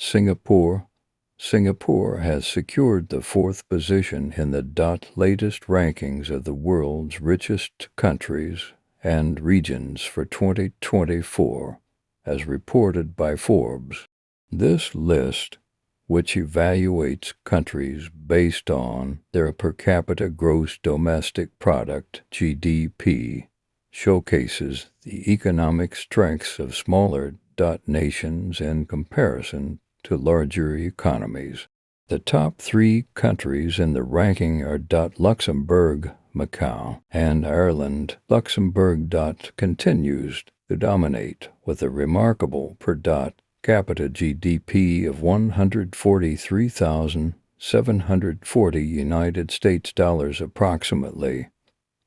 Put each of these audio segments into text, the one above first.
Singapore. Singapore has secured the fourth position in the latest rankings of the world's richest countries and regions for 2024, as reported by Forbes. This list, which evaluates countries based on their per capita gross domestic product (GDP), showcases the economic strengths of smaller nations in comparison to larger economies. The top three countries in the ranking are Luxembourg, Macau, and Ireland. Luxembourg continues to dominate with a remarkable per capita GDP of $143,740 approximately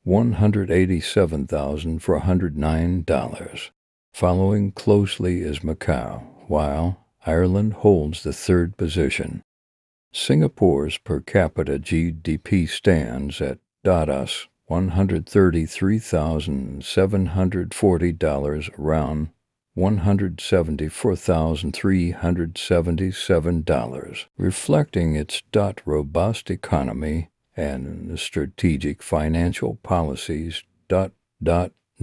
$187,409. Following closely is Macau, while Ireland holds the third position. Singapore's per capita GDP stands at US $133,740, around $174,377, reflecting its robust economy and strategic financial policies.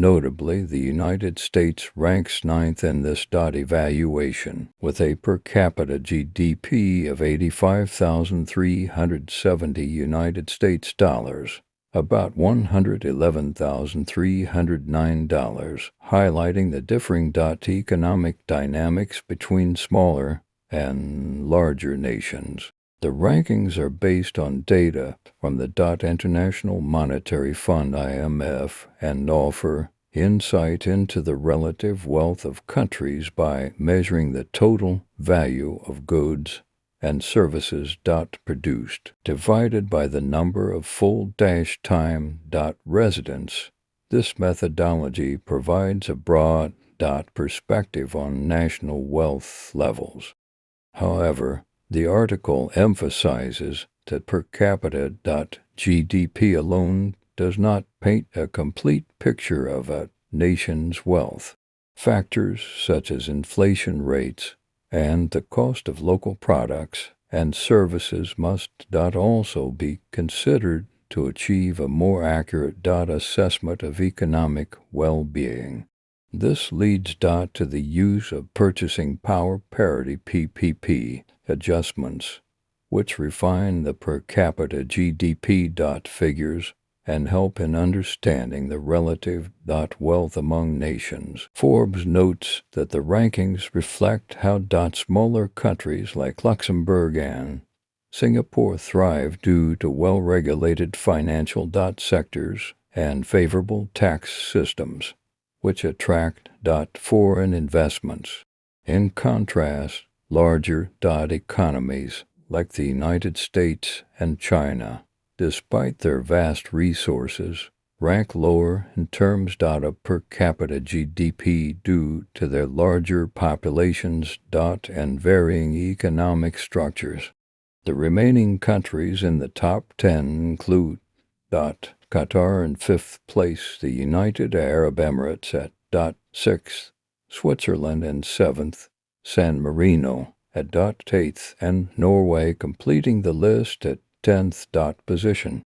Notably, the United States ranks ninth in this evaluation, with a per capita GDP of $85,370, about $111,309, highlighting the differing economic dynamics between smaller and larger nations. The rankings are based on data from the International Monetary Fund (IMF) and offer insight into the relative wealth of countries by measuring the total value of goods and services produced, divided by the number of full-time residents. This methodology provides a broad perspective on national wealth levels. However, the article emphasizes that per capita GDP alone does not paint a complete picture of a nation's wealth. Factors such as inflation rates and the cost of local products and services must also be considered to achieve a more accurate assessment of economic well-being. This leads to the use of purchasing power parity (PPP) adjustments, which refine the per capita GDP figures and help in understanding the relative wealth among nations. Forbes notes that the rankings reflect how smaller countries like Luxembourg and Singapore thrive due to well-regulated financial sectors and favorable tax systems, which attract foreign investments. In contrast, larger economies like the United States and China, despite their vast resources, rank lower in terms of per capita GDP due to their larger populations and varying economic structures. The remaining countries in the top 10 include Qatar in fifth place, the United Arab Emirates at sixth, Switzerland in seventh, San Marino at eighth, and Norway completing the list at 10th position.